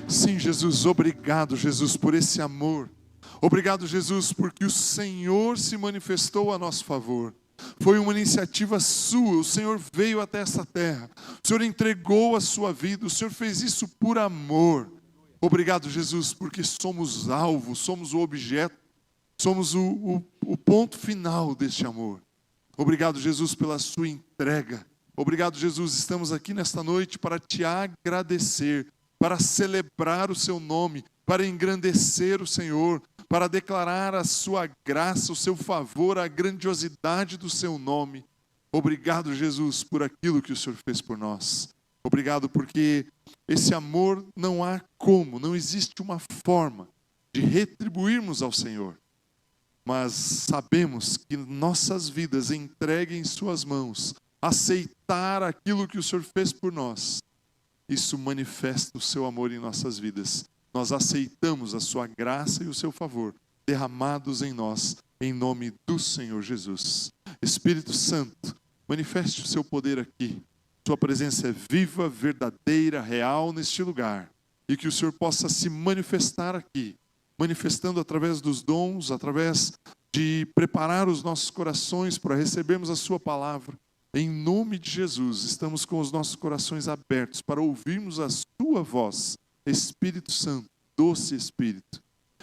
Sim, Jesus, obrigado, Jesus, por esse amor. Obrigado, Jesus, porque o Senhor se manifestou a nosso favor. Foi uma iniciativa sua, o Senhor veio até essa terra. O Senhor entregou a sua vida, o Senhor fez isso por amor. Obrigado, Jesus, porque somos alvo, somos o objeto, somos o ponto final deste amor. Obrigado, Jesus, pela sua entrega. Obrigado, Jesus, estamos aqui nesta noite para te agradecer, para celebrar o seu nome, para engrandecer o Senhor, para declarar a sua graça, o seu favor, a grandiosidade do seu nome. Obrigado, Jesus, por aquilo que o Senhor fez por nós. Obrigado porque esse amor não há como, não existe uma forma de retribuirmos ao Senhor. Mas sabemos que nossas vidas entreguem em suas mãos, aceitar aquilo que o Senhor fez por nós, isso manifesta o seu amor em nossas vidas. Nós aceitamos a sua graça e o seu favor derramados em nós, em nome do Senhor Jesus. Espírito Santo, manifeste o seu poder aqui. Sua presença é viva, verdadeira, real neste lugar. E que o Senhor possa se manifestar aqui, manifestando através dos dons, através de preparar os nossos corações para recebermos a sua palavra. Em nome de Jesus, estamos com os nossos corações abertos para ouvirmos a sua voz. Espírito Santo, doce Espírito.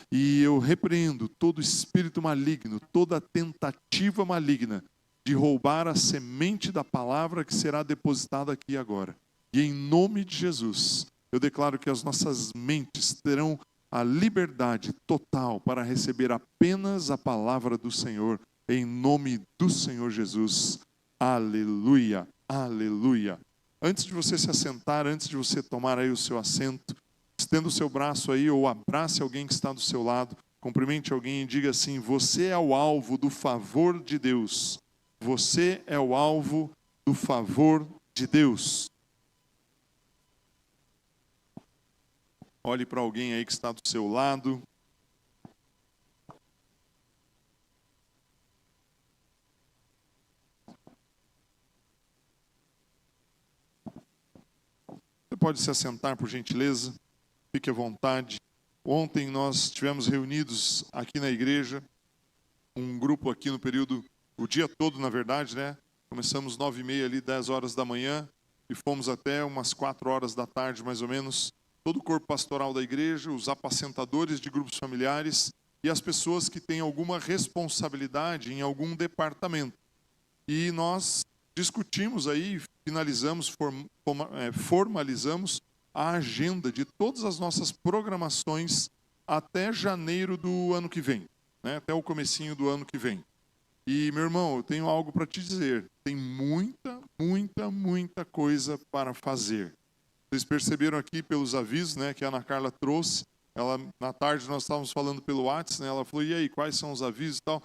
E eu repreendo todo espírito maligno, toda tentativa maligna de roubar a semente da palavra que será depositada aqui agora. E em nome de Jesus, eu declaro que as nossas mentes terão a liberdade total para receber apenas a palavra do Senhor, em nome do Senhor Jesus. Aleluia, aleluia. Antes de você se assentar, antes de você tomar aí o seu assento, estenda o seu braço aí ou abrace alguém que está do seu lado, cumprimente alguém e diga assim: você é o alvo do favor de Deus. Você é o alvo do favor de Deus. Olhe para alguém aí que está do seu lado. Você pode se assentar, por gentileza. Fique à vontade. Ontem nós estivemos reunidos aqui na igreja, um grupo aqui no período, o dia todo na verdade, né? Começamos 9h30 ali, 10 horas da manhã e fomos até umas 4 horas da tarde mais ou menos. Todo o corpo pastoral da igreja, os apacentadores de grupos familiares e as pessoas que têm alguma responsabilidade em algum departamento. E nós discutimos aí, finalizamos, formalizamos a agenda de todas as nossas programações até janeiro do ano que vem, né? Até o comecinho do ano que vem. E, meu irmão, eu tenho algo para te dizer. Tem muita coisa para fazer. Vocês perceberam aqui pelos avisos, né, que a Ana Carla trouxe. Ela, na tarde nós estávamos falando pelo WhatsApp, né, ela falou: e aí, quais são os avisos e tal?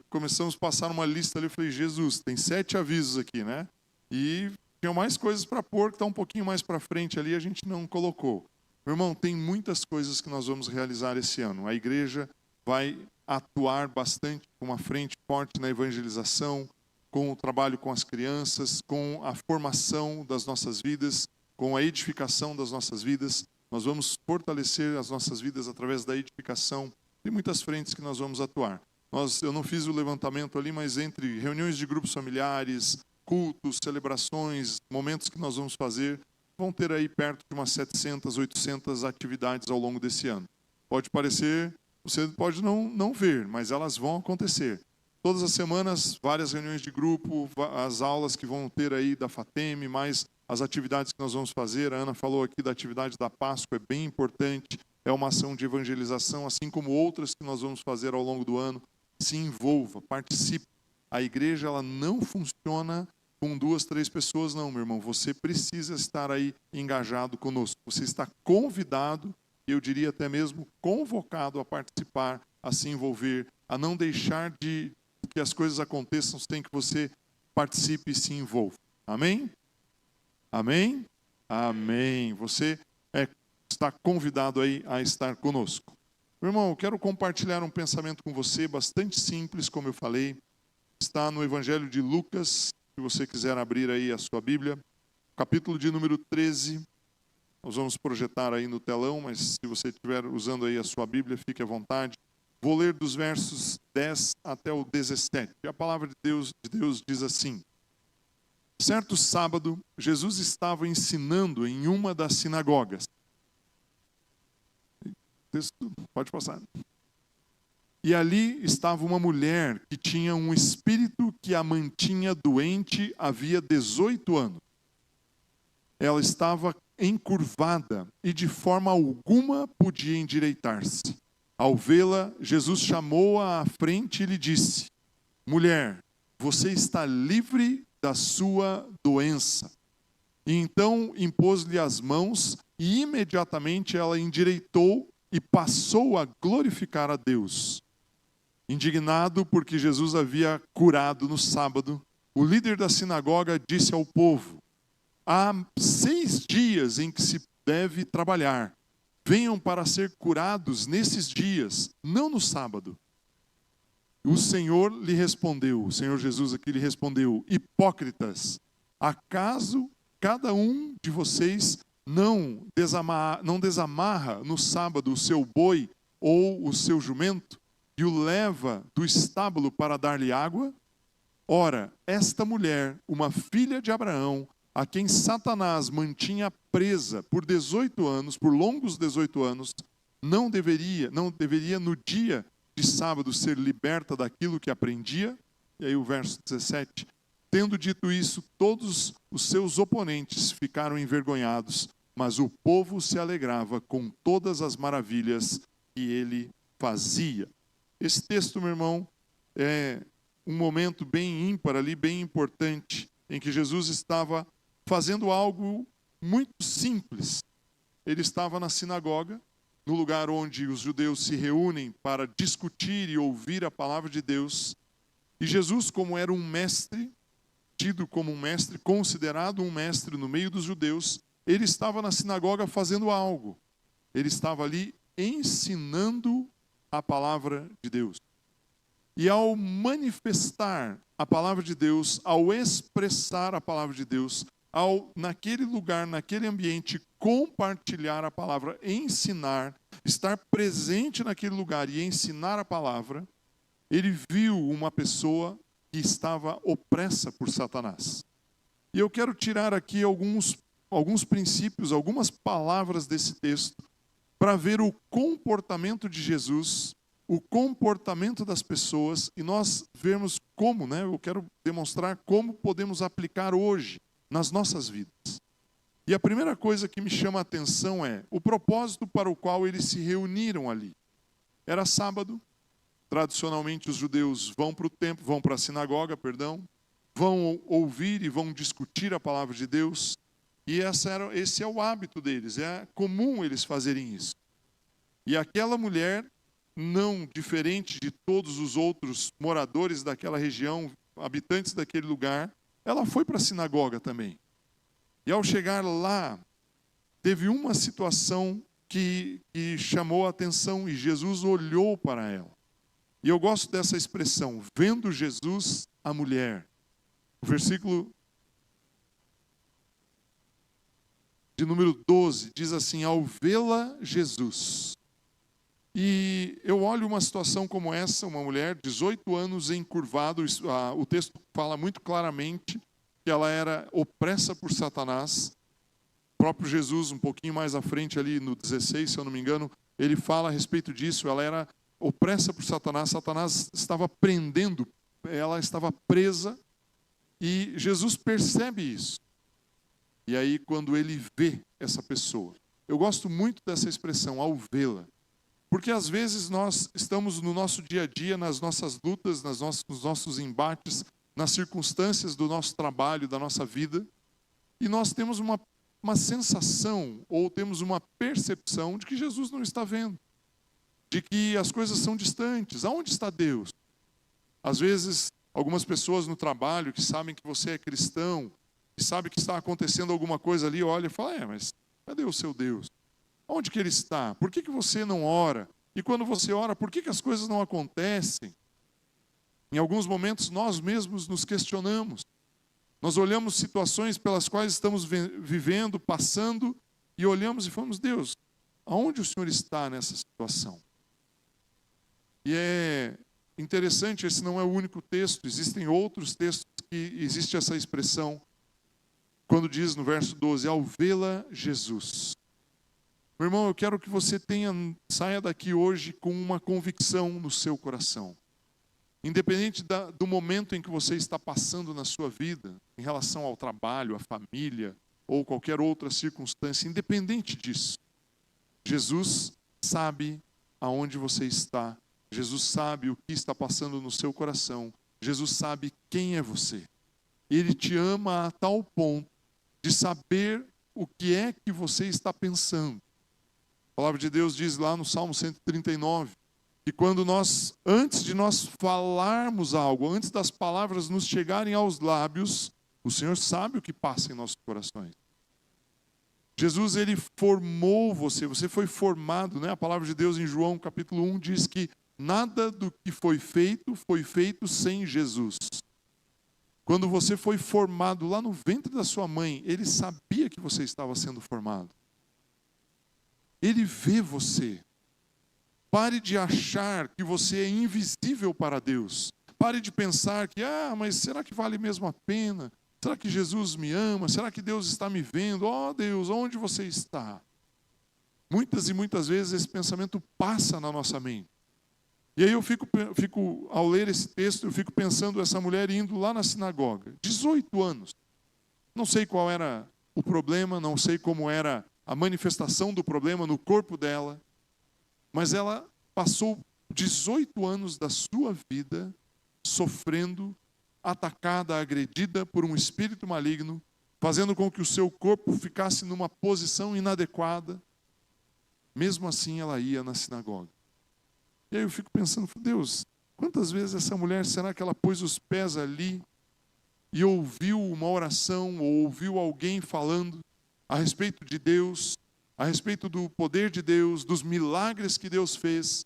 Começamos a passar uma lista ali, eu falei: Jesus, tem 7 avisos aqui, né? E tinha mais coisas para pôr, que está um pouquinho mais para frente ali, a gente não colocou. Meu irmão, tem muitas coisas que nós vamos realizar esse ano. A igreja vai atuar bastante com uma frente forte na evangelização, com o trabalho com as crianças, com a formação das nossas vidas, com a edificação das nossas vidas. Nós vamos fortalecer as nossas vidas através da edificação. Tem muitas frentes que nós vamos atuar. Eu não fiz o levantamento ali, mas entre reuniões de grupos familiares, cultos, celebrações, momentos que nós vamos fazer, vão ter aí perto de umas 700, 800 atividades ao longo desse ano. Pode parecer, você pode não ver, mas elas vão acontecer. Todas as semanas, várias reuniões de grupo, as aulas que vão ter aí da FATEM, mais as atividades que nós vamos fazer. A Ana falou aqui da atividade da Páscoa, é bem importante, é uma ação de evangelização, assim como outras que nós vamos fazer ao longo do ano. Se envolva, participe. A igreja ela não funciona com 2, 3 pessoas, não, meu irmão. Você precisa estar aí engajado conosco. Você está convidado, eu diria até mesmo convocado a participar, a se envolver, a não deixar que as coisas aconteçam sem que você participe e se envolva. Amém? Amém? Amém. Você está convidado aí a estar conosco. Meu irmão, eu quero compartilhar um pensamento com você, bastante simples, como eu falei. Está no Evangelho de Lucas, se você quiser abrir aí a sua Bíblia, capítulo de número 13. Nós vamos projetar aí no telão, mas se você estiver usando aí a sua Bíblia, fique à vontade. Vou ler dos versos 10 até o 17. A palavra de Deus diz assim: certo sábado, Jesus estava ensinando em uma das sinagogas. Texto, pode passar. E ali estava uma mulher que tinha um espírito que a mantinha doente havia 18 anos. Ela estava encurvada e de forma alguma podia endireitar-se. Ao vê-la, Jesus chamou-a à frente e lhe disse: mulher, você está livre da sua doença. E então impôs-lhe as mãos e imediatamente ela endireitou e passou a glorificar a Deus. Indignado porque Jesus havia curado no sábado, o líder da sinagoga disse ao povo: há 6 dias em que se deve trabalhar. Venham para ser curados nesses dias, não no sábado. O Senhor Jesus aqui lhe respondeu: hipócritas, acaso cada um de vocês não desamarra no sábado o seu boi ou o seu jumento e o leva do estábulo para dar-lhe água? Ora, esta mulher, uma filha de Abraão, a quem Satanás mantinha presa por 18 anos, por longos 18 anos, não deveria no dia de sábado ser liberta daquilo que aprendia? E aí o verso 17. Tendo dito isso, todos os seus oponentes ficaram envergonhados, mas o povo se alegrava com todas as maravilhas que ele fazia. Esse texto, meu irmão, é um momento bem ímpar ali, bem importante, em que Jesus estava fazendo algo muito simples. Ele estava na sinagoga, no lugar onde os judeus se reúnem para discutir e ouvir a palavra de Deus. E Jesus, como era um mestre, tido como um mestre, considerado um mestre no meio dos judeus, ele estava na sinagoga fazendo algo. Ele estava ali ensinando a palavra de Deus. E ao manifestar a palavra de Deus, ao expressar a palavra de Deus, ao naquele lugar, naquele ambiente, compartilhar a palavra, ensinar, estar presente naquele lugar e ensinar a palavra, ele viu uma pessoa que estava opressa por Satanás. E eu quero tirar aqui alguns princípios, algumas palavras desse texto, para ver o comportamento de Jesus, o comportamento das pessoas, e nós vermos como, eu quero demonstrar como podemos aplicar hoje nas nossas vidas. E a primeira coisa que me chama a atenção é o propósito para o qual eles se reuniram ali. Era sábado, tradicionalmente os judeus vão para o templo, vão para a sinagoga, vão ouvir e vão discutir a palavra de Deus, e esse é o hábito deles, é comum eles fazerem isso. E aquela mulher, não diferente de todos os outros moradores daquela região, habitantes daquele lugar, ela foi para a sinagoga também. E ao chegar lá, teve uma situação que chamou a atenção e Jesus olhou para ela. E eu gosto dessa expressão, vendo Jesus a mulher. O versículo de número 12 diz assim: ao vê-la Jesus. E eu olho uma situação como essa, uma mulher, 18 anos encurvada, o texto fala muito claramente que ela era opressa por Satanás. O próprio Jesus, um pouquinho mais à frente ali no 16, se eu não me engano, ele fala a respeito disso. Ela era opressa por Satanás, Satanás estava prendendo, ela estava presa, e Jesus percebe isso. E aí quando ele vê essa pessoa, eu gosto muito dessa expressão, ao vê-la. Porque às vezes nós estamos no nosso dia a dia, nas nossas lutas, nos nossos embates, nas circunstâncias do nosso trabalho, da nossa vida, e nós temos uma sensação, ou temos uma percepção de que Jesus não está vendo, de que as coisas são distantes. Aonde está Deus? Às vezes, algumas pessoas no trabalho que sabem que você é cristão, que sabem que está acontecendo alguma coisa ali, olham e falam: mas cadê o seu Deus? Onde que ele está? Por que você não ora? E quando você ora, por que as coisas não acontecem? Em alguns momentos nós mesmos nos questionamos. Nós olhamos situações pelas quais estamos vivendo, passando, e olhamos e falamos: Deus, aonde o Senhor está nessa situação? E é interessante, esse não é o único texto, existem outros textos que existe essa expressão, quando diz no verso 12, ao vê-la Jesus. Meu irmão, eu quero que você saia daqui hoje com uma convicção no seu coração. Independente do momento em que você está passando na sua vida, em relação ao trabalho, à família, ou qualquer outra circunstância, independente disso, Jesus sabe aonde você está. Jesus sabe o que está passando no seu coração. Jesus sabe quem é você. Ele te ama a tal ponto de saber o que é que você está pensando. A palavra de Deus diz lá no Salmo 139, que quando antes de nós falarmos algo, antes das palavras nos chegarem aos lábios, o Senhor sabe o que passa em nossos corações. Jesus, ele formou você foi formado, né? A palavra de Deus em João capítulo 1 diz que nada do que foi feito sem Jesus. Quando você foi formado lá no ventre da sua mãe, ele sabia que você estava sendo formado. Ele vê você. Pare de achar que você é invisível para Deus. Pare de pensar que, mas será que vale mesmo a pena? Será que Jesus me ama? Será que Deus está me vendo? Oh Deus, onde você está? Muitas e muitas vezes esse pensamento passa na nossa mente. E aí eu fico ao ler esse texto, eu fico pensando essa mulher indo lá na sinagoga. 18 anos. Não sei qual era o problema, não sei como era a manifestação do problema no corpo dela, mas ela passou 18 anos da sua vida sofrendo, atacada, agredida por um espírito maligno, fazendo com que o seu corpo ficasse numa posição inadequada. Mesmo assim ela ia na sinagoga. E aí eu fico pensando, Deus, quantas vezes essa mulher, será que ela pôs os pés ali e ouviu uma oração, ou ouviu alguém falando a respeito de Deus, a respeito do poder de Deus, dos milagres que Deus fez?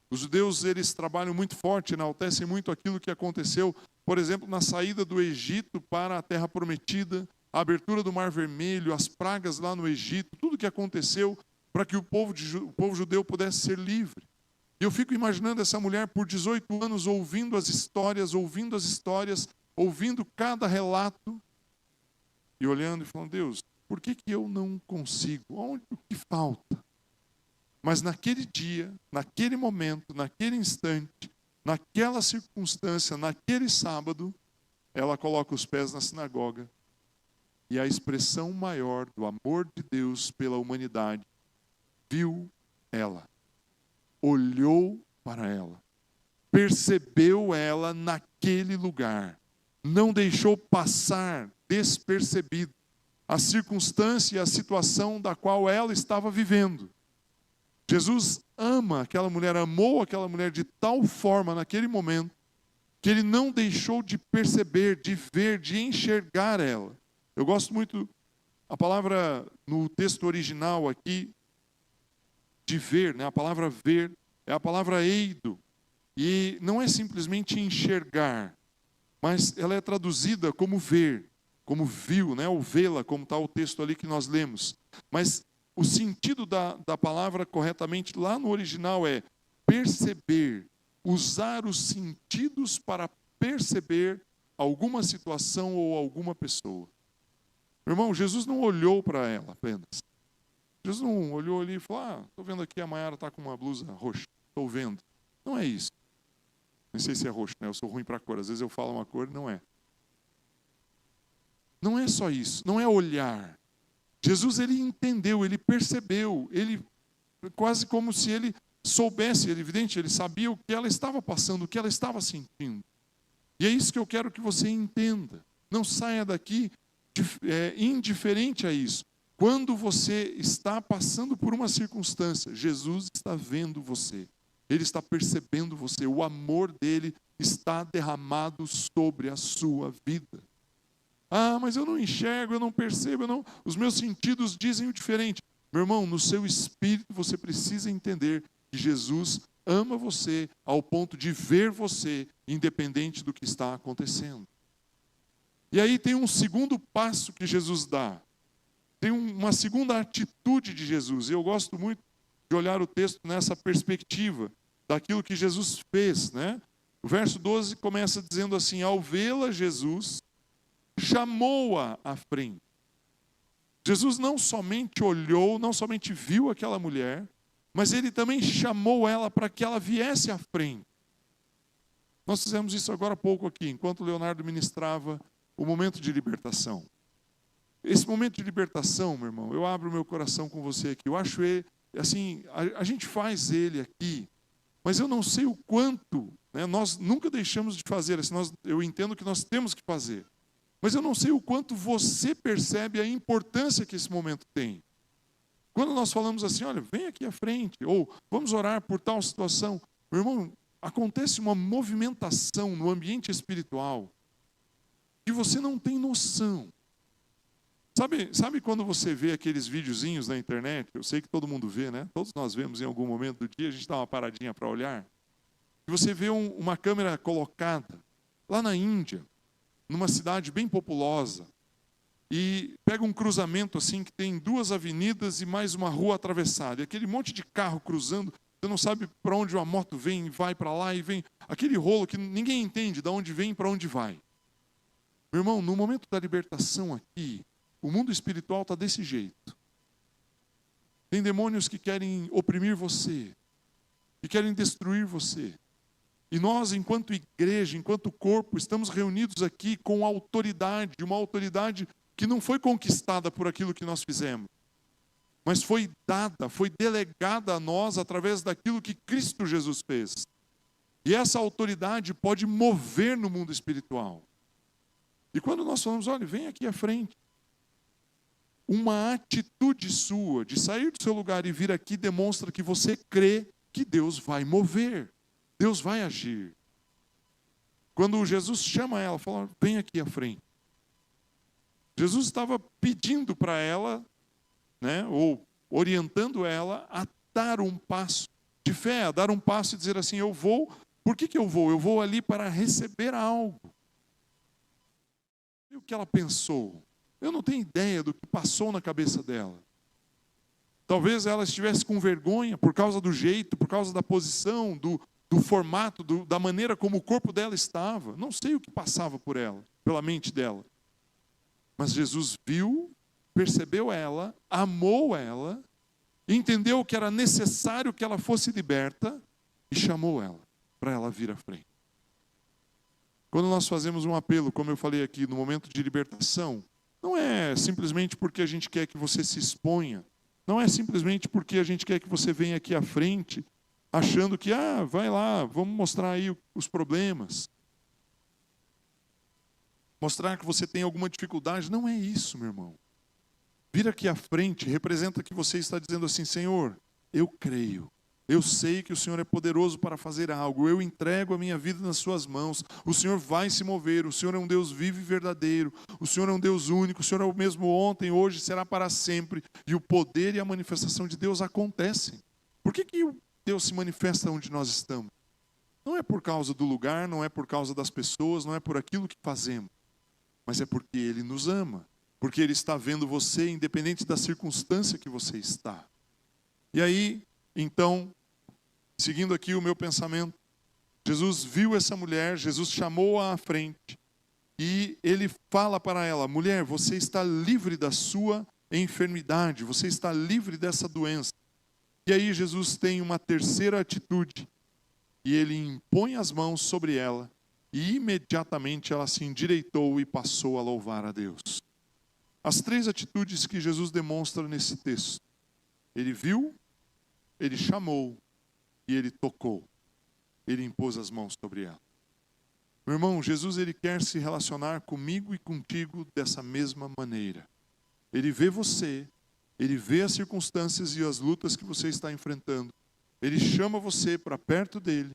Os judeus, eles trabalham muito forte, enaltecem muito aquilo que aconteceu, por exemplo, na saída do Egito para a terra prometida, a abertura do Mar Vermelho, as pragas lá no Egito, tudo que aconteceu para que o povo judeu pudesse ser livre. E eu fico imaginando essa mulher por 18 anos ouvindo as histórias, ouvindo cada relato, e olhando e falando: Deus, por que eu não consigo? O que falta? Mas naquele dia, naquele momento, naquele instante, naquela circunstância, naquele sábado, ela coloca os pés na sinagoga. E a expressão maior do amor de Deus pela humanidade, viu ela, olhou para ela, percebeu ela naquele lugar, não deixou passar despercebido a circunstância e a situação da qual ela estava vivendo. Jesus ama aquela mulher, amou aquela mulher de tal forma naquele momento, que ele não deixou de perceber, de ver, de enxergar ela. Eu gosto muito, a palavra no texto original aqui, de ver, né? A palavra ver é a palavra eido, e não é simplesmente enxergar, mas ela é traduzida como ver, como viu, né? Ou vê-la, como está o texto ali que nós lemos. Mas o sentido da palavra corretamente lá no original é perceber, usar os sentidos para perceber alguma situação ou alguma pessoa. Meu irmão, Jesus não olhou para ela apenas. Jesus não olhou ali e falou: estou vendo aqui a Maiara está com uma blusa roxa, estou vendo. Não é isso. Não sei se é roxo, né? Eu sou ruim para cor, às vezes eu falo uma cor e não é. Não é só isso, não é olhar. Jesus, ele entendeu, ele percebeu, ele quase como se ele soubesse, evidente, ele sabia o que ela estava passando, o que ela estava sentindo. E é isso que eu quero que você entenda. Não saia daqui indiferente a isso. Quando você está passando por uma circunstância, Jesus está vendo você. Ele está percebendo você. O amor dele está derramado sobre a sua vida. Mas eu não enxergo, eu não percebo, os meus sentidos dizem o diferente. Meu irmão, no seu espírito você precisa entender que Jesus ama você ao ponto de ver você, independente do que está acontecendo. E aí tem um segundo passo que Jesus dá. tem uma segunda atitude de Jesus. E eu gosto muito de olhar o texto nessa perspectiva daquilo que Jesus fez, né? O verso 12 começa dizendo assim: ao vê-la, Jesus chamou-a à frente. Jesus não somente olhou, não somente viu aquela mulher, mas ele também chamou ela para que ela viesse à frente. Nós fizemos isso agora há pouco aqui, enquanto o Leonardo ministrava o momento de libertação. Esse momento de libertação, meu irmão, eu abro o meu coração com você aqui. Eu acho ele, assim, a gente faz ele aqui, mas eu não sei o quanto, né, nós nunca deixamos de fazer, assim, eu entendo que nós temos que fazer. Mas eu não sei o quanto você percebe a importância que esse momento tem. Quando nós falamos assim, olha, vem aqui à frente, ou vamos orar por tal situação, meu irmão, acontece uma movimentação no ambiente espiritual que você não tem noção. Sabe quando você vê aqueles videozinhos na internet? Eu sei que todo mundo vê, né? Todos nós vemos em algum momento do dia, a gente dá uma paradinha para olhar. E você vê uma câmera colocada lá na Índia, numa cidade bem populosa, e pega um cruzamento assim que tem 2 avenidas e mais uma rua atravessada, e aquele monte de carro cruzando, você não sabe para onde uma moto vem, vai para lá e vem, aquele rolo que ninguém entende de onde vem e para onde vai. Meu irmão, no momento da libertação aqui, o mundo espiritual está desse jeito. Tem demônios que querem oprimir você, que querem destruir você. E nós, enquanto igreja, enquanto corpo, estamos reunidos aqui com autoridade, uma autoridade que não foi conquistada por aquilo que nós fizemos, mas foi dada, foi delegada a nós através daquilo que Cristo Jesus fez. E essa autoridade pode mover no mundo espiritual. E quando nós falamos, olha, vem aqui à frente, uma atitude sua de sair do seu lugar e vir aqui demonstra que você crê que Deus vai mover, Deus vai agir. Quando Jesus chama ela, fala, vem aqui à frente. Jesus estava pedindo para ela, né, ou orientando ela a dar um passo de fé, a dar um passo e dizer assim, eu vou, por que eu vou? Eu vou ali para receber algo. E o que ela pensou? Eu não tenho ideia do que passou na cabeça dela. Talvez ela estivesse com vergonha por causa do jeito, por causa da posição, do formato, da maneira como o corpo dela estava. Não sei o que passava por ela, pela mente dela. Mas Jesus viu, percebeu ela, amou ela, entendeu que era necessário que ela fosse liberta e chamou ela para ela vir à frente. Quando nós fazemos um apelo, como eu falei aqui, no momento de libertação, não é simplesmente porque a gente quer que você se exponha, não é simplesmente porque a gente quer que você venha aqui à frente, achando que, vai lá, vamos mostrar aí os problemas. Mostrar que você tem alguma dificuldade, não é isso, meu irmão. Vir aqui à frente representa que você está dizendo assim, Senhor, eu creio. Eu sei que o Senhor é poderoso para fazer algo. Eu entrego a minha vida nas suas mãos. O Senhor vai se mover. O Senhor é um Deus vivo e verdadeiro. O Senhor é um Deus único. O Senhor é o mesmo ontem, hoje, será para sempre. E o poder e a manifestação de Deus acontecem. Por que Deus se manifesta onde nós estamos? Não é por causa do lugar, não é por causa das pessoas, não é por aquilo que fazemos. Mas é porque Ele nos ama. Porque Ele está vendo você, independente da circunstância que você está. E aí, então, seguindo aqui o meu pensamento, Jesus viu essa mulher, Jesus chamou-a à frente e Ele fala para ela, mulher, você está livre da sua enfermidade, você está livre dessa doença. E aí Jesus tem uma terceira atitude e Ele impõe as mãos sobre ela e imediatamente ela se endireitou e passou a louvar a Deus. As 3 atitudes que Jesus demonstra nesse texto. Ele viu, Ele chamou e Ele tocou. Ele impôs as mãos sobre ela. Meu irmão, Jesus Ele quer se relacionar comigo e contigo dessa mesma maneira. Ele vê você, Ele vê as circunstâncias e as lutas que você está enfrentando. Ele chama você para perto dEle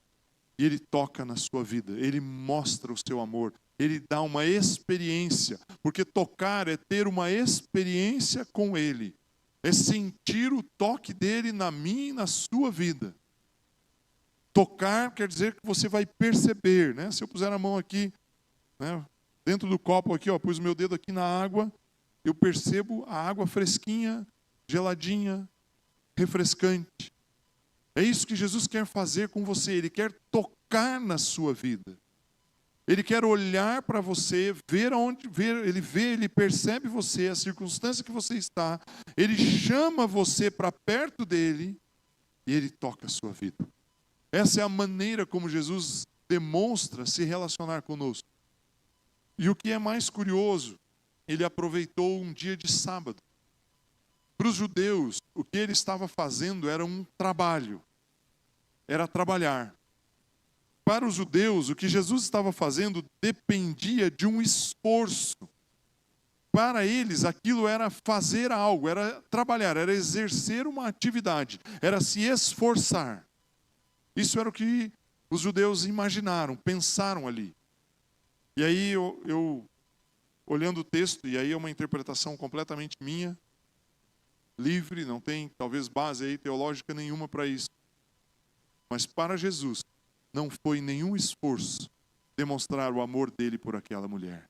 e Ele toca na sua vida. Ele mostra o seu amor. Ele dá uma experiência. Porque tocar é ter uma experiência com Ele. É sentir o toque dEle na minha e na sua vida. Tocar quer dizer que você vai perceber, né? Se eu puser a mão aqui, né, dentro do copo aqui, pus o meu dedo aqui na água, eu percebo a água fresquinha, geladinha, refrescante. É isso que Jesus quer fazer com você. Ele quer tocar na sua vida. Ele quer olhar para você, ele percebe você, a circunstância que você está. Ele chama você para perto dele e ele toca a sua vida. Essa é a maneira como Jesus demonstra se relacionar conosco. E o que é mais curioso, ele aproveitou um dia de sábado. Para os judeus, o que ele estava fazendo era um trabalho, era trabalhar. Para os judeus, o que Jesus estava fazendo dependia de um esforço. Para eles, aquilo era fazer algo, era trabalhar, era exercer uma atividade, era se esforçar. Isso era o que os judeus imaginaram, pensaram ali. E aí eu olhando o texto, e aí é uma interpretação completamente minha, livre, não tem talvez base aí teológica nenhuma para isso. Mas para Jesus, não foi nenhum esforço demonstrar o amor dele por aquela mulher.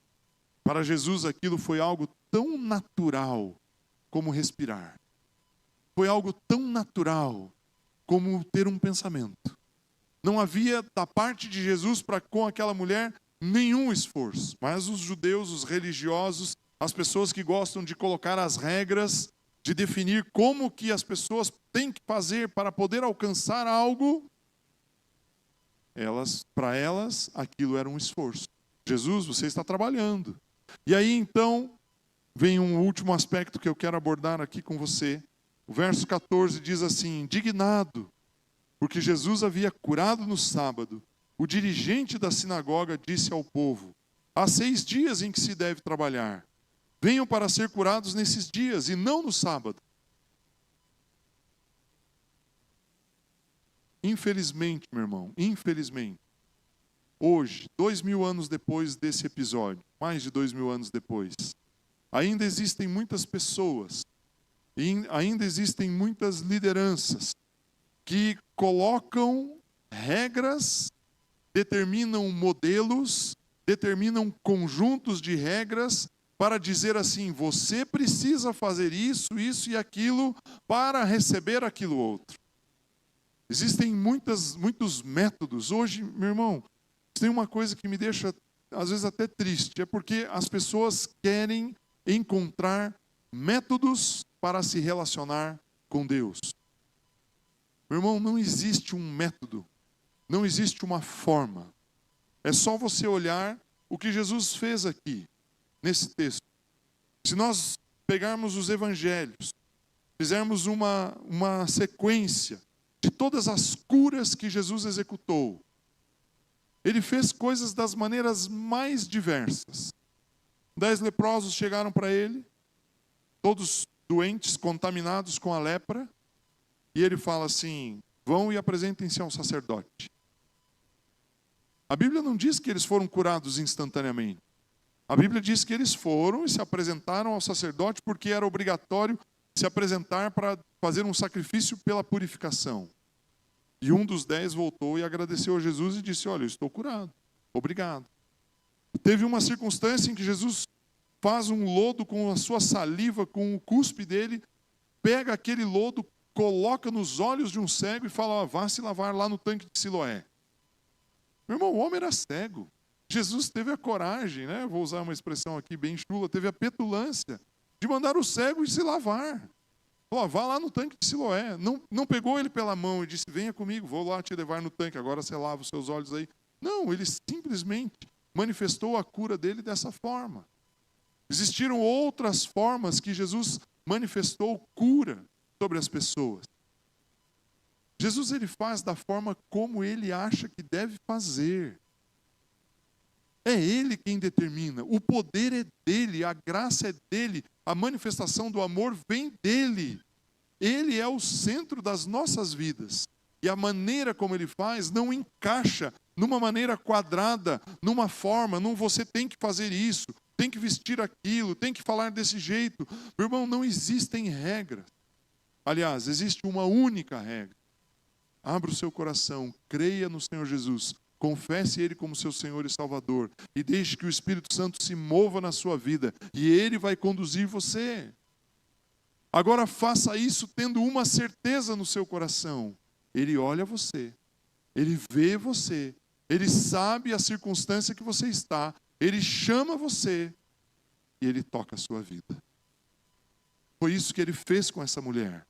Para Jesus aquilo foi algo tão natural como respirar. Foi algo tão natural como ter um pensamento. Não havia da parte de Jesus para com aquela mulher nenhum esforço. Mas os judeus, os religiosos, as pessoas que gostam de colocar as regras, de definir como que as pessoas têm que fazer para poder alcançar algo, para elas, aquilo era um esforço. Jesus, você está trabalhando. E aí, então, vem um último aspecto que eu quero abordar aqui com você. O verso 14 diz assim: indignado, porque Jesus havia curado no sábado, o dirigente da sinagoga disse ao povo: há 6 dias em que se deve trabalhar. Venham para ser curados nesses dias e não no sábado. Infelizmente, meu irmão, infelizmente, hoje, 2000 anos depois desse episódio, mais de 2000 anos depois, ainda existem muitas pessoas, e ainda existem muitas lideranças que colocam regras, determinam modelos, determinam conjuntos de regras para dizer assim: você precisa fazer isso, isso e aquilo para receber aquilo outro. Existem muitos métodos. Hoje, meu irmão, tem uma coisa que me deixa, às vezes, até triste. É porque as pessoas querem encontrar métodos para se relacionar com Deus. Meu irmão, não existe um método. Não existe uma forma. É só você olhar o que Jesus fez aqui, nesse texto. Se nós pegarmos os evangelhos, fizermos uma sequência de todas as curas que Jesus executou, ele fez coisas das maneiras mais diversas. 10 leprosos chegaram para ele, todos doentes, contaminados com a lepra, e ele fala assim: vão e apresentem-se ao sacerdote. A Bíblia não diz que eles foram curados instantaneamente. A Bíblia diz que eles foram e se apresentaram ao sacerdote porque era obrigatório se apresentar para fazer um sacrifício pela purificação. E um dos 10 voltou e agradeceu a Jesus e disse: olha, eu estou curado, obrigado. Teve uma circunstância em que Jesus faz um lodo com a sua saliva, com o cuspe dele, pega aquele lodo, coloca nos olhos de um cego e fala: ó, vá se lavar lá no tanque de Siloé. Meu irmão, o homem era cego. Jesus teve a coragem, né? Vou usar uma expressão aqui bem chula, teve a petulância de mandar o cego ir se lavar. Falou: vá lá no tanque de Siloé. Não pegou ele pela mão e disse: venha comigo, vou lá te levar no tanque, agora você lava os seus olhos aí. Não, ele simplesmente manifestou a cura dele dessa forma. Existiram outras formas que Jesus manifestou cura sobre as pessoas. Jesus, ele faz da forma como ele acha que deve fazer. É ele quem determina. O poder é dele, a graça é dele, a manifestação do amor vem dele. Ele é o centro das nossas vidas. E a maneira como ele faz não encaixa numa maneira quadrada, numa forma, não você tem que fazer isso, tem que vestir aquilo, tem que falar desse jeito. Meu irmão, não existem regras. Aliás, existe uma única regra. Abra o seu coração, creia no Senhor Jesus, Confesse Ele como seu Senhor e Salvador. E deixe que o Espírito Santo se mova na sua vida. E Ele vai conduzir você. Agora faça isso tendo uma certeza no seu coração. Ele olha você. Ele vê você. Ele sabe a circunstância que você está. Ele chama você. E Ele toca a sua vida. Foi isso que Ele fez com essa mulher.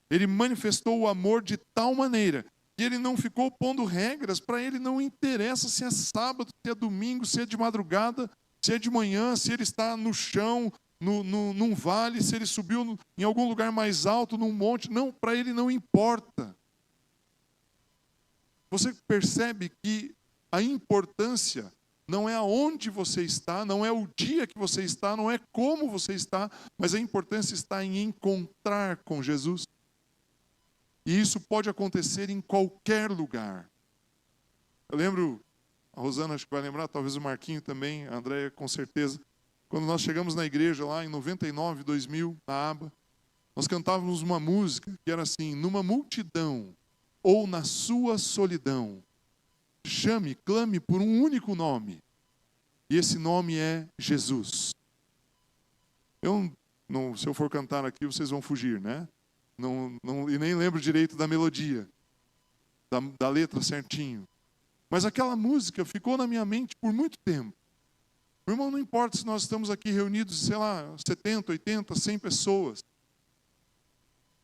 Ele manifestou o amor de tal maneira que Ele não ficou pondo regras. Para Ele não interessa se é sábado, se é domingo, se é de madrugada, se é de manhã, se Ele está no chão, num vale, se Ele subiu em algum lugar mais alto, num monte. Não, para Ele não importa. Você percebe que a importância não é aonde você está, não é o dia que você está, não é como você está, mas a importância está em encontrar com Jesus. E isso pode acontecer em qualquer lugar. Eu lembro, a Rosana acho que vai lembrar, talvez o Marquinho também, a Andréia com certeza, quando nós chegamos na igreja lá em 99, 2000, na aba, nós cantávamos uma música que era assim: numa multidão ou na sua solidão, chame, clame por um único nome. E esse nome é Jesus. Se eu for cantar aqui, vocês vão fugir, né? E nem lembro direito da melodia, da letra certinho. Mas aquela música ficou na minha mente por muito tempo. Meu irmão, não importa se nós estamos aqui reunidos, sei lá, 70, 80, 100 pessoas.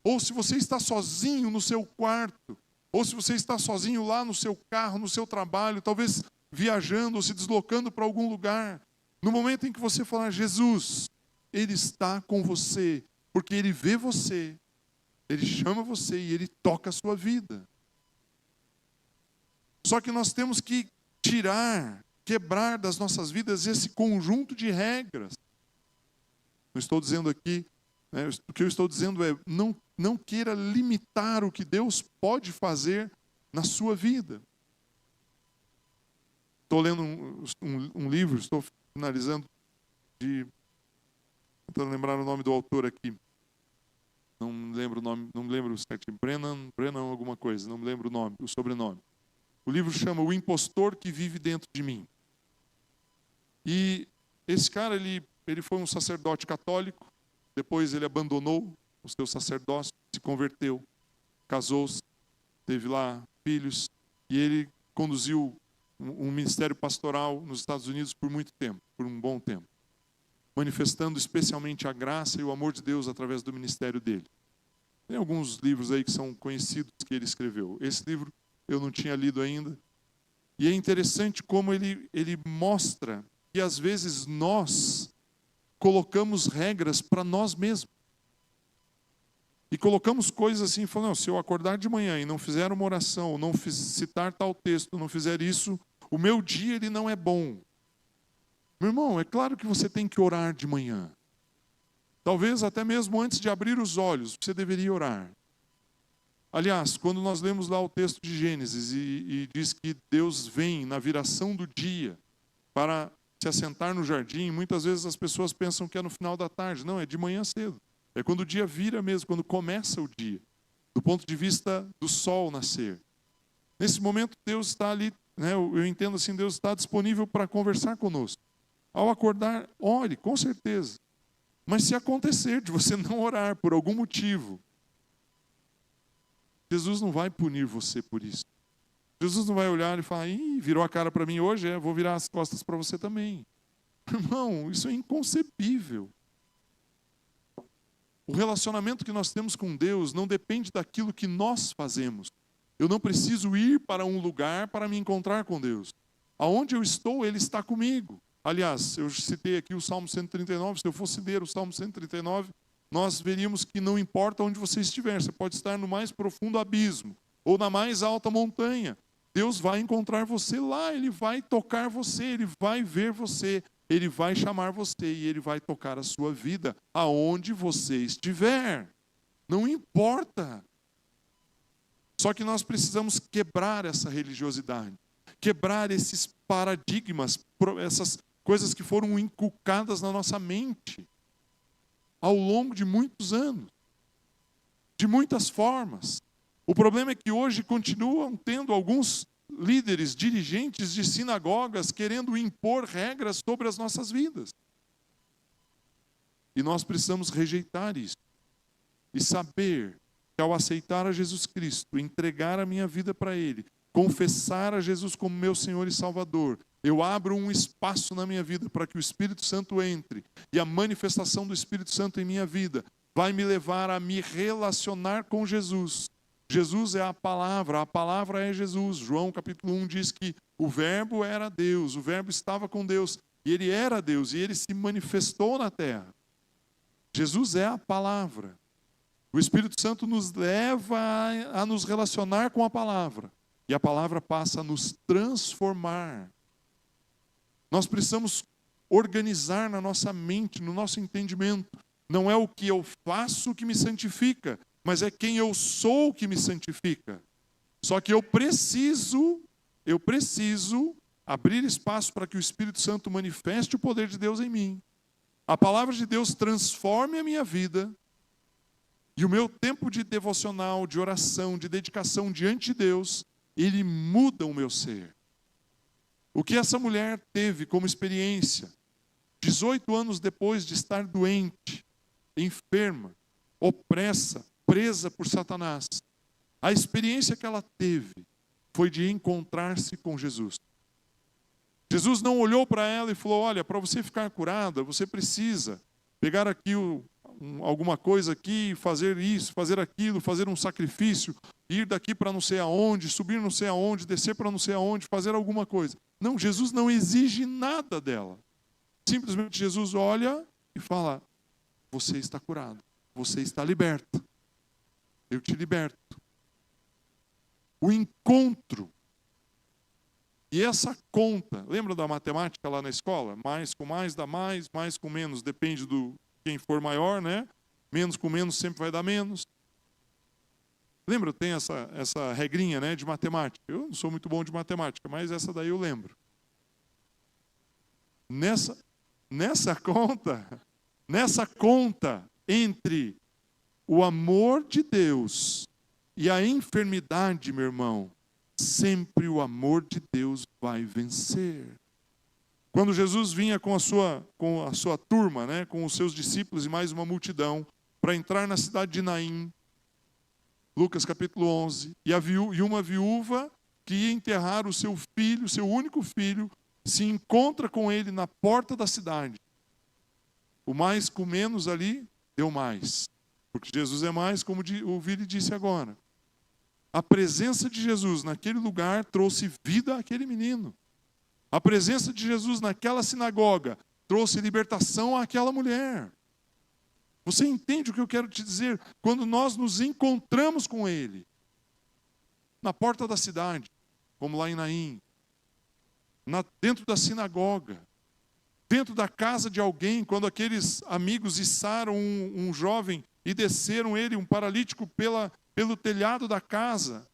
Ou se você está sozinho no seu quarto. Ou se você está sozinho lá no seu carro, no seu trabalho, talvez viajando ou se deslocando para algum lugar. No momento em que você falar, Jesus, Ele está com você, porque Ele vê você, Ele chama você e Ele toca a sua vida. Só que nós temos que quebrar das nossas vidas esse conjunto de regras. Não estou dizendo aqui, né, o que eu estou dizendo é, não queira limitar o que Deus pode fazer na sua vida. Estou lendo um livro, estou finalizando, tentando lembrar o nome do autor aqui. Não me lembro o nome, não me lembro certinho. Brennan alguma coisa, não me lembro o sobrenome. O livro chama O Impostor que Vive Dentro de Mim. E esse cara, ele foi um sacerdote católico, depois ele abandonou o seu sacerdócio, se converteu, casou-se, teve lá filhos, e ele conduziu um ministério pastoral nos Estados Unidos por muito tempo, por um bom tempo, manifestando especialmente a graça e o amor de Deus através do ministério dele. Tem alguns livros aí que são conhecidos que ele escreveu. Esse livro eu não tinha lido ainda. E é interessante como ele mostra que às vezes nós colocamos regras para nós mesmos. E colocamos coisas assim, falando, não, se eu acordar de manhã e não fizer uma oração, não citar tal texto, não fizer isso, o meu dia ele não é bom. Meu irmão, é claro que você tem que orar de manhã. Talvez até mesmo antes de abrir os olhos, você deveria orar. Aliás, quando nós lemos lá o texto de Gênesis e diz que Deus vem na viração do dia para se assentar no jardim, muitas vezes as pessoas pensam que é no final da tarde. Não, é de manhã cedo. É quando o dia vira mesmo, quando começa o dia. Do ponto de vista do sol nascer. Nesse momento Deus está ali, né, eu entendo assim, Deus está disponível para conversar conosco. Ao acordar, ore, com certeza. Mas se acontecer de você não orar por algum motivo, Jesus não vai punir você por isso. Jesus não vai olhar e falar, virou a cara para mim hoje, vou virar as costas para você também. Irmão, isso é inconcebível. O relacionamento que nós temos com Deus não depende daquilo que nós fazemos. Eu não preciso ir para um lugar para me encontrar com Deus. Aonde eu estou, Ele está comigo. Aliás, eu citei aqui o Salmo 139, se eu fosse ler o Salmo 139, nós veríamos que não importa onde você estiver, você pode estar no mais profundo abismo, ou na mais alta montanha. Deus vai encontrar você lá, Ele vai tocar você, Ele vai ver você, Ele vai chamar você e Ele vai tocar a sua vida aonde você estiver. Não importa. Só que nós precisamos quebrar essa religiosidade, quebrar esses paradigmas, essas coisas que foram inculcadas na nossa mente ao longo de muitos anos, de muitas formas. O problema é que hoje continuam tendo alguns líderes, dirigentes de sinagogas querendo impor regras sobre as nossas vidas. E nós precisamos rejeitar isso. E saber que ao aceitar a Jesus Cristo, entregar a minha vida para Ele, confessar a Jesus como meu Senhor e Salvador, eu abro um espaço na minha vida para que o Espírito Santo entre. E a manifestação do Espírito Santo em minha vida vai me levar a me relacionar com Jesus. Jesus é a palavra é Jesus. João capítulo 1 diz que o verbo era Deus, o verbo estava com Deus, e Ele era Deus, e Ele se manifestou na terra. Jesus é a palavra. O Espírito Santo nos leva a nos relacionar com a palavra. E a palavra passa a nos transformar. Nós precisamos organizar na nossa mente, no nosso entendimento. Não é o que eu faço que me santifica, mas é quem eu sou que me santifica. Só que eu preciso abrir espaço para que o Espírito Santo manifeste o poder de Deus em mim. A palavra de Deus transforme a minha vida. E o meu tempo de devocional, de oração, de dedicação diante de Deus, ele muda o meu ser. O que essa mulher teve como experiência, 18 anos depois de estar doente, enferma, opressa, presa por Satanás, a experiência que ela teve foi de encontrar-se com Jesus. Jesus não olhou para ela e falou: olha, para você ficar curada, você precisa pegar aqui alguma coisa aqui, fazer isso, fazer aquilo, fazer um sacrifício, ir daqui para não sei aonde, subir não sei aonde, descer para não sei aonde, fazer alguma coisa. Não, Jesus não exige nada dela. Simplesmente Jesus olha e fala: você está curado, você está liberto, eu te liberto. O encontro. E essa conta, lembra da matemática lá na escola? Mais com mais dá mais com menos, depende do quem for maior, né? Menos com menos sempre vai dar menos. Lembra, tem essa regrinha, né, de matemática. Eu não sou muito bom de matemática, mas essa daí eu lembro. Nessa conta entre o amor de Deus e a enfermidade, meu irmão, sempre o amor de Deus vai vencer. Quando Jesus vinha com a sua turma, né, com os seus discípulos e mais uma multidão, para entrar na cidade de Naim, Lucas capítulo 11, e uma viúva que ia enterrar o seu filho, seu único filho, se encontra com ele na porta da cidade. O mais com menos ali, deu mais. Porque Jesus é mais, como o Vili disse agora. A presença de Jesus naquele lugar trouxe vida àquele menino. A presença de Jesus naquela sinagoga trouxe libertação àquela mulher. Você entende o que eu quero te dizer? Quando nós nos encontramos com Ele, na porta da cidade, como lá em Naim, dentro da sinagoga, dentro da casa de alguém, quando aqueles amigos içaram um jovem e desceram ele, um paralítico, pelo telhado da casa,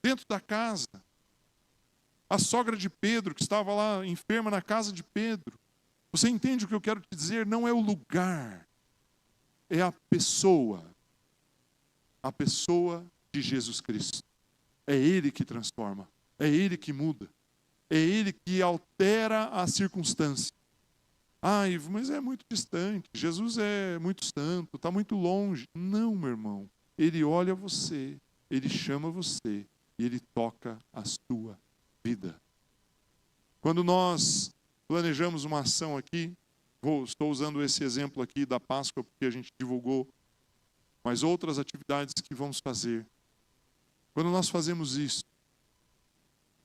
dentro da casa. A sogra de Pedro, que estava lá enferma na casa de Pedro. Você entende o que eu quero te dizer? Não é o lugar, é a pessoa de Jesus Cristo. É Ele que transforma, é Ele que muda, é Ele que altera a circunstância. Ai, mas é muito distante, Jesus é muito santo, está muito longe. Não, meu irmão, Ele olha você, Ele chama você e Ele toca a sua vida. Quando nós planejamos uma ação aqui, estou usando esse exemplo aqui da Páscoa porque a gente divulgou, mas outras atividades que vamos fazer. Quando nós fazemos isso,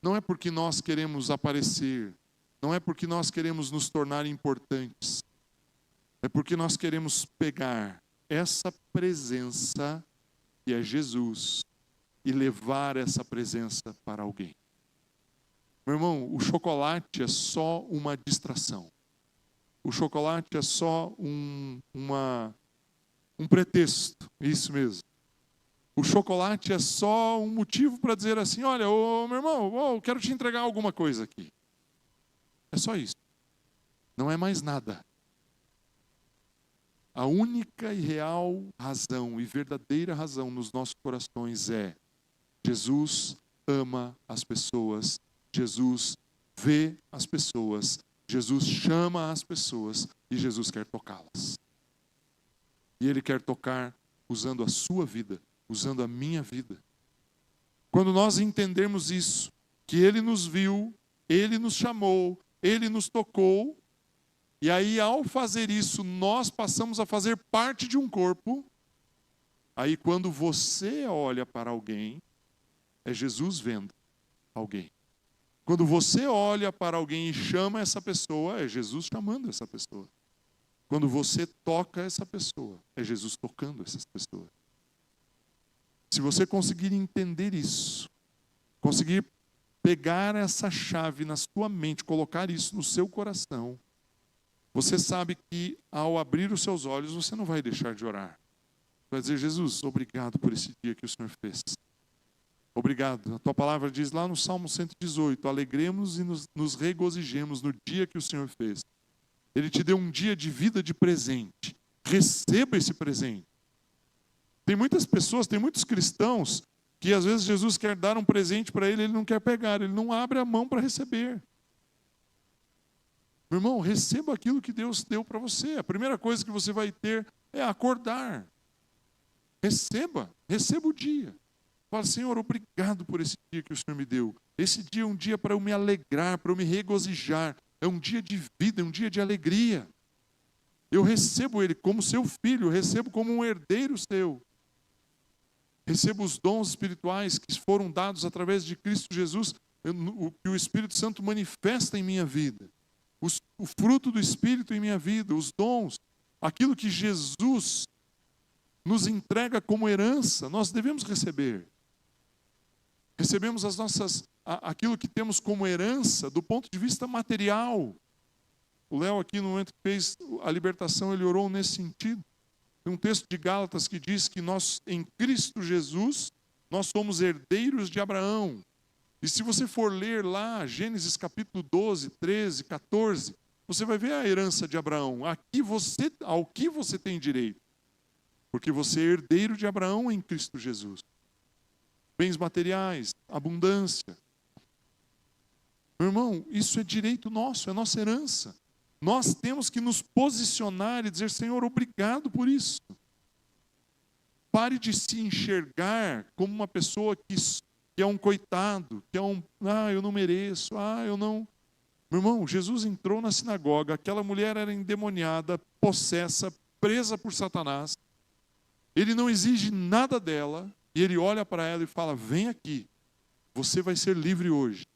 não é porque nós queremos aparecer, não é porque nós queremos nos tornar importantes, é porque nós queremos pegar essa presença que é Jesus e levar essa presença para alguém. Meu irmão, o chocolate é só uma distração. O chocolate é só um pretexto, isso mesmo. O chocolate é só um motivo para dizer assim: olha, meu irmão, eu quero te entregar alguma coisa aqui. É só isso. Não é mais nada. A única e real razão e verdadeira razão nos nossos corações é: Jesus ama as pessoas, Jesus vê as pessoas, Jesus chama as pessoas e Jesus quer tocá-las. E Ele quer tocar usando a sua vida, usando a minha vida. Quando nós entendermos isso, que Ele nos viu, Ele nos chamou, Ele nos tocou, e aí ao fazer isso, nós passamos a fazer parte de um corpo. Aí quando você olha para alguém, é Jesus vendo alguém. Quando você olha para alguém e chama essa pessoa, é Jesus chamando essa pessoa. Quando você toca essa pessoa, é Jesus tocando essas pessoas. Se você conseguir entender isso, conseguir pegar essa chave na sua mente, colocar isso no seu coração, você sabe que ao abrir os seus olhos, você não vai deixar de orar. Vai dizer, Jesus, obrigado por esse dia que o Senhor fez. Obrigado. A tua palavra diz lá no Salmo 118, alegremos e nos regozijemos no dia que o Senhor fez. Ele te deu um dia de vida de presente. Receba esse presente. Tem muitas pessoas, tem muitos cristãos que às vezes Jesus quer dar um presente para ele não quer pegar, ele não abre a mão para receber. Meu irmão, receba aquilo que Deus deu para você. A primeira coisa que você vai ter é acordar. Receba o dia. Fala, Senhor, obrigado por esse dia que o Senhor me deu. Esse dia é um dia para eu me alegrar, para eu me regozijar. É um dia de vida, é um dia de alegria. Eu recebo Ele como seu filho, eu recebo como um herdeiro seu. Recebo os dons espirituais que foram dados através de Cristo Jesus, o que o Espírito Santo manifesta em minha vida. O fruto do Espírito em minha vida, os dons, aquilo que Jesus nos entrega como herança, nós devemos receber. Recebemos aquilo que temos como herança do ponto de vista material. O Léo aqui no momento que fez a libertação, ele orou nesse sentido. Tem um texto de Gálatas que diz que nós, em Cristo Jesus, nós somos herdeiros de Abraão. E se você for ler lá, Gênesis capítulo 12, 13, 14, você vai ver a herança de Abraão. Ao que você tem direito. Porque você é herdeiro de Abraão em Cristo Jesus. Bens materiais, abundância. Meu irmão, isso é direito nosso, é nossa herança. Nós temos que nos posicionar e dizer, Senhor, obrigado por isso. Pare de se enxergar como uma pessoa que é um coitado, que é eu não mereço, eu não... Meu irmão, Jesus entrou na sinagoga, aquela mulher era endemoniada, possessa, presa por Satanás. Ele não exige nada dela, e ele olha para ela e fala, vem aqui, você vai ser livre hoje.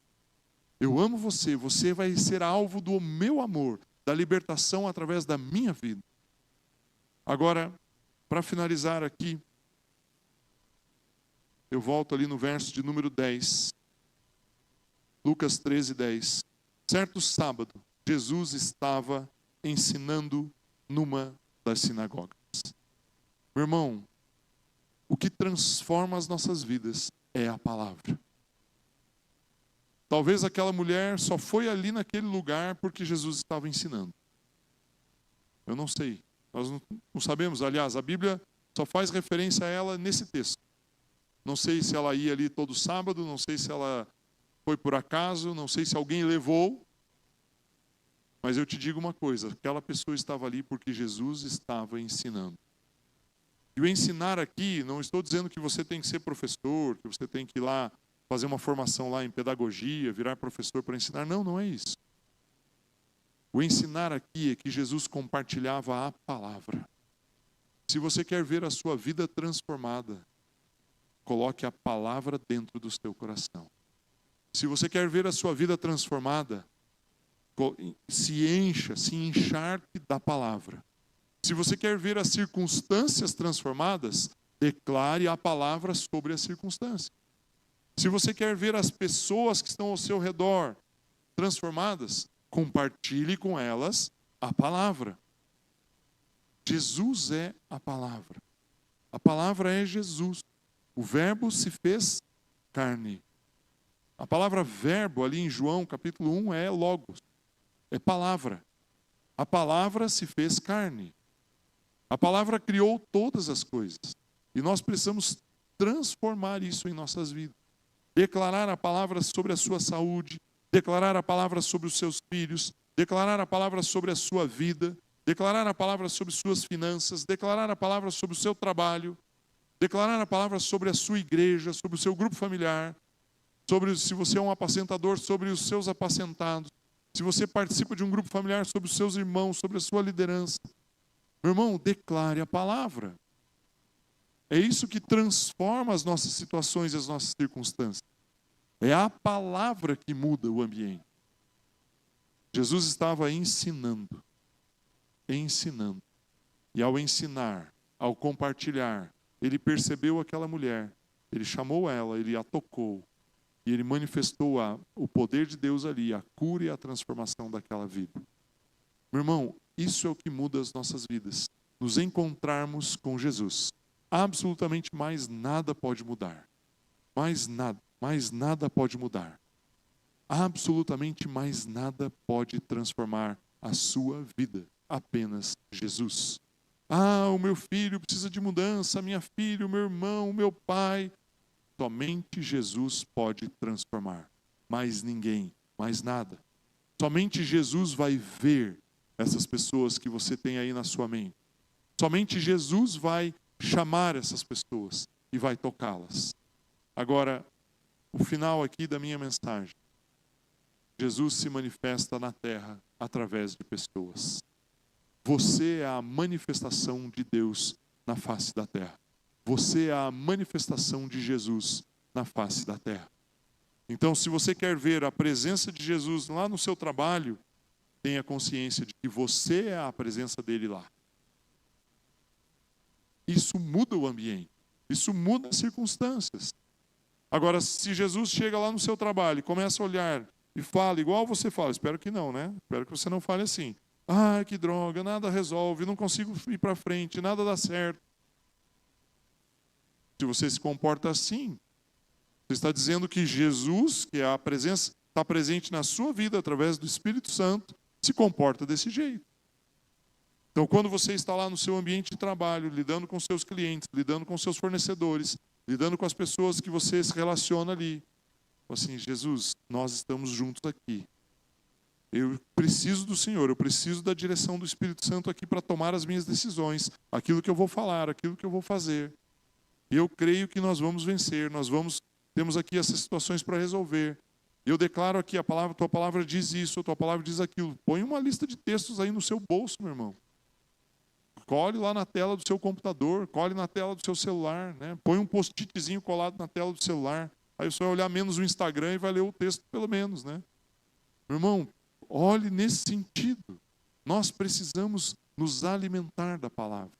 Eu amo você, você vai ser alvo do meu amor, da libertação através da minha vida. Agora, para finalizar aqui, eu volto ali no verso de número 10. Lucas 13, 10. Certo sábado, Jesus estava ensinando numa das sinagogas. Meu irmão, o que transforma as nossas vidas é a palavra. Talvez aquela mulher só foi ali naquele lugar porque Jesus estava ensinando. Eu não sei. Nós não sabemos. Aliás, a Bíblia só faz referência a ela nesse texto. Não sei se ela ia ali todo sábado, não sei se ela foi por acaso, não sei se alguém levou. Mas eu te digo uma coisa, aquela pessoa estava ali porque Jesus estava ensinando. E o ensinar aqui, não estou dizendo que você tem que ser professor, que você tem que ir lá fazer uma formação lá em pedagogia, virar professor para ensinar. Não, não é isso. O ensinar aqui é que Jesus compartilhava a palavra. Se você quer ver a sua vida transformada, coloque a palavra dentro do seu coração. Se você quer ver a sua vida transformada, se encharque da palavra. Se você quer ver as circunstâncias transformadas, declare a palavra sobre as circunstâncias. Se você quer ver as pessoas que estão ao seu redor transformadas, compartilhe com elas a palavra. Jesus é a palavra. A palavra é Jesus. O verbo se fez carne. A palavra verbo ali em João capítulo 1 é logos. É palavra. A palavra se fez carne. A palavra criou todas as coisas. E nós precisamos transformar isso em nossas vidas. declarar a palavra sobre a sua saúde, declarar a palavra sobre os seus filhos, declarar a palavra sobre a sua vida, declarar a palavra sobre suas finanças, declarar a palavra sobre o seu trabalho, declarar a palavra sobre a sua igreja, sobre o seu grupo familiar, sobre, se você é um apacentador, sobre os seus apacentados, se você participa de um grupo familiar, sobre os seus irmãos, sobre a sua liderança. Meu irmão, declare a palavra. É isso que transforma as nossas situações e as nossas circunstâncias. É a palavra que muda o ambiente. Jesus estava ensinando. E ao ensinar, ao compartilhar, ele percebeu aquela mulher, ele chamou ela, ele a tocou, e ele manifestou o poder de Deus ali, a cura e a transformação daquela vida. Meu irmão, isso é o que muda as nossas vidas. Nos encontrarmos com Jesus. Absolutamente mais nada pode mudar. Mais nada pode mudar. Absolutamente mais nada pode transformar a sua vida. Apenas Jesus. Ah, o meu filho precisa de mudança, a minha filha, o meu irmão, o meu pai. Somente Jesus pode transformar. Mais ninguém, mais nada. Somente Jesus vai ver essas pessoas que você tem aí na sua mente. Somente Jesus vai chamar essas pessoas e vai tocá-las. Agora, o final aqui da minha mensagem. Jesus se manifesta na terra através de pessoas. Você é a manifestação de Deus na face da terra. Você é a manifestação de Jesus na face da terra. Então, se você quer ver a presença de Jesus lá no seu trabalho, tenha consciência de que você é a presença dele lá. Isso muda o ambiente. Isso muda as circunstâncias. Agora, se Jesus chega lá no seu trabalho e começa a olhar e fala igual você fala, espero que não, né? Espero que você não fale assim. Ah, que droga, nada resolve, não consigo ir para frente, nada dá certo. Se você se comporta assim, você está dizendo que Jesus, que é a presença, está presente na sua vida através do Espírito Santo, se comporta desse jeito. Então, quando você está lá no seu ambiente de trabalho, lidando com seus clientes, lidando com seus fornecedores, lidando com as pessoas que você se relaciona ali, assim, Jesus, nós estamos juntos aqui. Eu preciso do Senhor, eu preciso da direção do Espírito Santo aqui para tomar as minhas decisões, aquilo que eu vou falar, aquilo que eu vou fazer. E eu creio que nós vamos vencer, temos aqui essas situações para resolver. Eu declaro aqui, tua palavra diz isso, a tua palavra diz aquilo. Põe uma lista de textos aí no seu bolso, meu irmão. Colhe lá na tela do seu computador, colhe na tela do seu celular, né? Põe um post-itzinho colado na tela do celular. Aí você vai olhar menos o Instagram e vai ler o texto pelo menos, né? Meu irmão, olhe nesse sentido. Nós precisamos nos alimentar da palavra.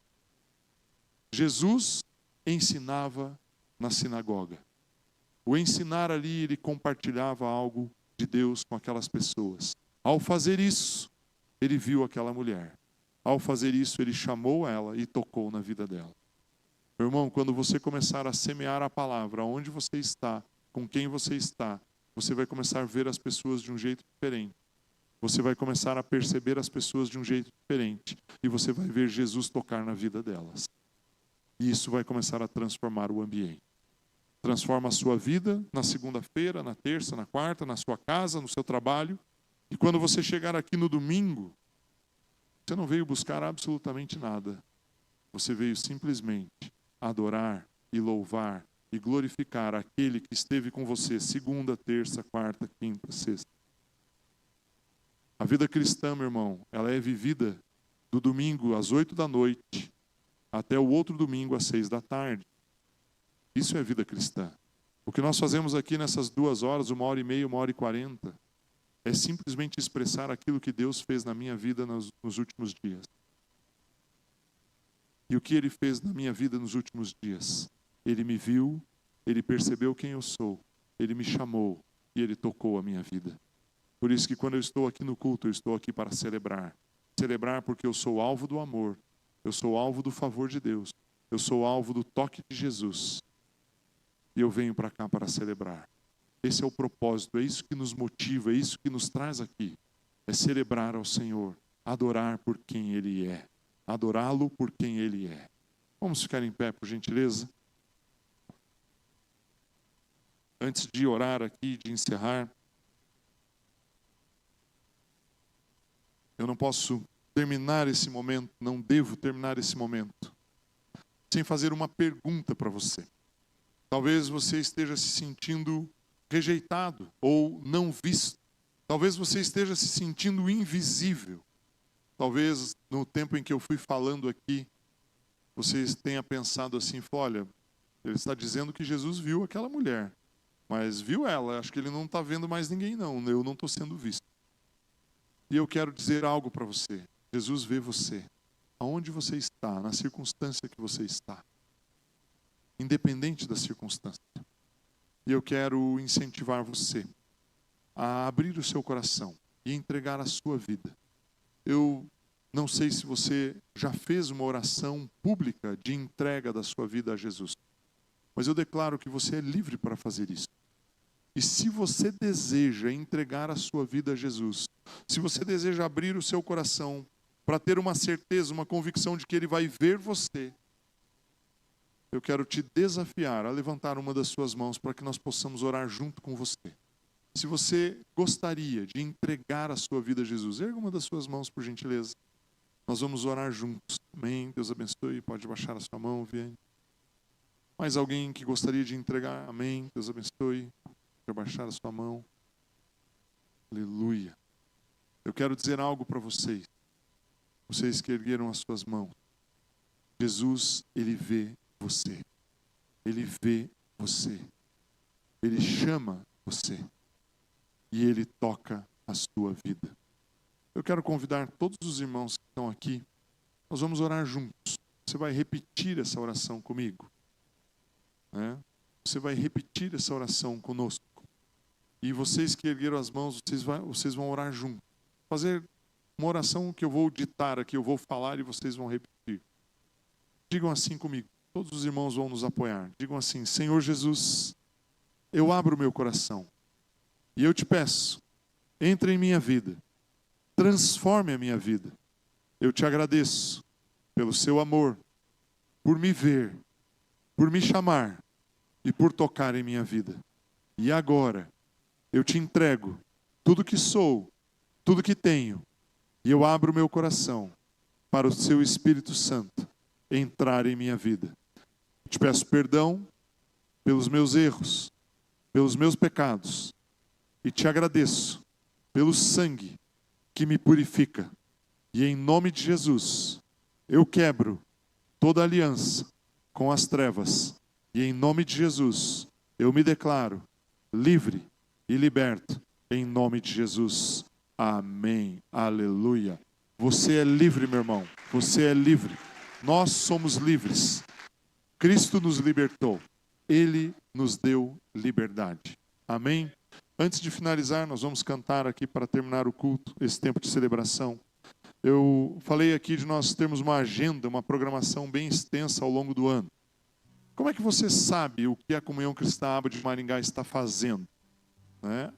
Jesus ensinava na sinagoga. O ensinar ali, ele compartilhava algo de Deus com aquelas pessoas. Ao fazer isso, ele viu aquela mulher. Ao fazer isso, ele chamou ela e tocou na vida dela. Meu irmão, quando você começar a semear a palavra, onde você está, com quem você está, você vai começar a ver as pessoas de um jeito diferente. Você vai começar a perceber as pessoas de um jeito diferente. E você vai ver Jesus tocar na vida delas. E isso vai começar a transformar o ambiente. Transforma a sua vida na segunda-feira, na terça, na quarta, na sua casa, no seu trabalho. E quando você chegar aqui no domingo, você não veio buscar absolutamente nada. Você veio simplesmente adorar e louvar e glorificar aquele que esteve com você segunda, terça, quarta, quinta, sexta. A vida cristã, meu irmão, ela é vivida do domingo às 8 da noite até o outro domingo às 6 da tarde. Isso é vida cristã. O que nós fazemos aqui nessas 2 horas, 1h30, 1h40, é simplesmente expressar aquilo que Deus fez na minha vida nos últimos dias. E o que Ele fez na minha vida nos últimos dias? Ele me viu, Ele percebeu quem eu sou, Ele me chamou e Ele tocou a minha vida. Por isso que quando eu estou aqui no culto, eu estou aqui para celebrar. Celebrar porque eu sou alvo do amor, eu sou alvo do favor de Deus, eu sou alvo do toque de Jesus. E eu venho para cá para celebrar. Esse é o propósito, é isso que nos motiva, é isso que nos traz aqui. É celebrar ao Senhor, adorar por quem Ele é. Adorá-lo por quem Ele é. Vamos ficar em pé, por gentileza? Antes de orar aqui, de encerrar, eu não posso terminar esse momento, não devo terminar esse momento, sem fazer uma pergunta para você. Talvez você esteja se sentindo rejeitado ou não visto. Talvez você esteja se sentindo invisível. Talvez no tempo em que eu fui falando aqui, você tenha pensado assim, olha, ele está dizendo que Jesus viu aquela mulher, mas viu ela, acho que ele não está vendo mais ninguém não, eu não estou sendo visto. E eu quero dizer algo para você, Jesus vê você, aonde você está, na circunstância que você está, independente da circunstância. E eu quero incentivar você a abrir o seu coração e entregar a sua vida. Eu não sei se você já fez uma oração pública de entrega da sua vida a Jesus, mas eu declaro que você é livre para fazer isso. E se você deseja entregar a sua vida a Jesus, se você deseja abrir o seu coração para ter uma certeza, uma convicção de que Ele vai ver você, eu quero te desafiar a levantar uma das suas mãos para que nós possamos orar junto com você. Se você gostaria de entregar a sua vida a Jesus, erga uma das suas mãos, por gentileza. Nós vamos orar juntos. Amém. Deus abençoe. Pode baixar a sua mão, Viane. Mais alguém que gostaria de entregar? Amém. Deus abençoe. Pode baixar a sua mão. Aleluia. Eu quero dizer algo para vocês. Vocês que ergueram as suas mãos. Jesus, Ele vê você. Ele vê você. Ele chama você. E Ele toca a sua vida. Eu quero convidar todos os irmãos que estão aqui. Nós vamos orar juntos. Você vai repetir essa oração comigo. Né? Você vai repetir essa oração conosco. E vocês que ergueram as mãos, vocês vão orar juntos. Fazer uma oração que eu vou ditar aqui, eu vou falar e vocês vão repetir. Digam assim comigo. Todos os irmãos vão nos apoiar. Digam assim: Senhor Jesus, eu abro o meu coração. E eu te peço, entre em minha vida. Transforme a minha vida. Eu te agradeço pelo seu amor, por me ver, por me chamar e por tocar em minha vida. E agora, eu te entrego tudo que sou, tudo que tenho, e eu abro meu coração para o seu Espírito Santo entrar em minha vida. Eu te peço perdão pelos meus erros, pelos meus pecados, e te agradeço pelo sangue que me purifica. E em nome de Jesus, eu quebro toda aliança com as trevas. E em nome de Jesus, eu me declaro livre e liberto. Em nome de Jesus. Amém. Aleluia. Você é livre, meu irmão. Você é livre. Nós somos livres. Cristo nos libertou. Ele nos deu liberdade. Amém? Antes de finalizar, nós vamos cantar aqui para terminar o culto, esse tempo de celebração. Eu falei aqui de nós termos uma agenda, uma programação bem extensa ao longo do ano. Como é que você sabe o que a Comunhão Cristã Aba de Maringá está fazendo? Né?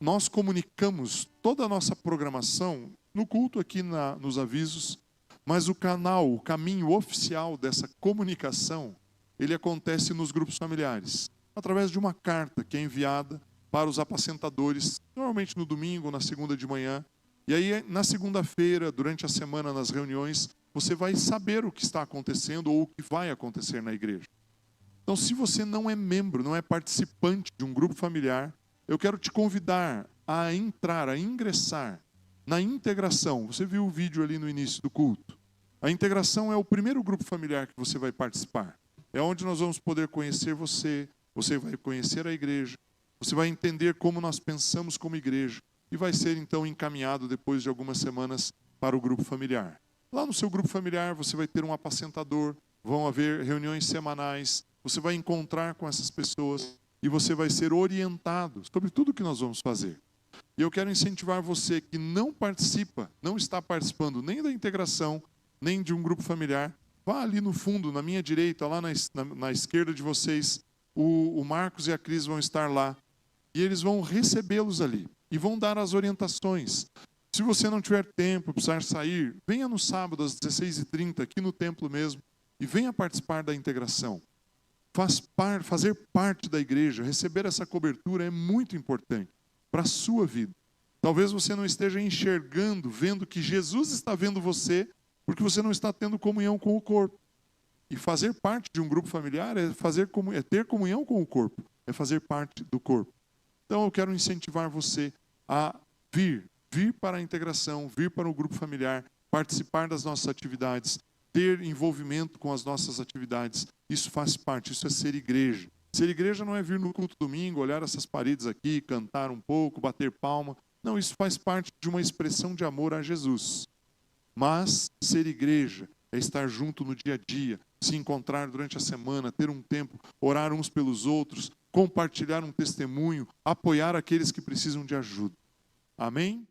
Nós comunicamos toda a nossa programação no culto aqui nos avisos, mas o canal, o caminho oficial dessa comunicação, ele acontece nos grupos familiares, através de uma carta que é enviada para os apacentadores, normalmente no domingo ou na segunda de manhã. E aí, na segunda-feira, durante a semana, nas reuniões, você vai saber o que está acontecendo ou o que vai acontecer na igreja. Então, se você não é membro, não é participante de um grupo familiar, eu quero te convidar a entrar, a ingressar na integração. Você viu o vídeo ali no início do culto. A integração é o primeiro grupo familiar que você vai participar. É onde nós vamos poder conhecer você, você vai conhecer a igreja, você vai entender como nós pensamos como igreja e vai ser então encaminhado depois de algumas semanas para o grupo familiar. Lá no seu grupo familiar você vai ter um apacentador, vão haver reuniões semanais, você vai encontrar com essas pessoas e você vai ser orientado sobre tudo o que nós vamos fazer. E eu quero incentivar você que não participa, não está participando nem da integração, nem de um grupo familiar, vá ali no fundo, na minha direita, lá na esquerda de vocês, o Marcos e a Cris vão estar lá. E eles vão recebê-los ali e vão dar as orientações. Se você não tiver tempo, precisar sair, venha no sábado às 16h30 aqui no templo mesmo e venha participar da integração. fazer parte da igreja, receber essa cobertura é muito importante para a sua vida. Talvez você não esteja enxergando, vendo que Jesus está vendo você, porque você não está tendo comunhão com o corpo. E fazer parte de um grupo familiar é ter comunhão com o corpo, é fazer parte do corpo. Então eu quero incentivar você a vir para a integração, vir para o grupo familiar, participar das nossas atividades, ter envolvimento com as nossas atividades. Isso faz parte, isso é ser igreja. Ser igreja não é vir no culto domingo, olhar essas paredes aqui, cantar um pouco, bater palma. Não, isso faz parte de uma expressão de amor a Jesus. Mas ser igreja é estar junto no dia a dia, se encontrar durante a semana, ter um tempo, orar uns pelos outros, compartilhar um testemunho, apoiar aqueles que precisam de ajuda. Amém?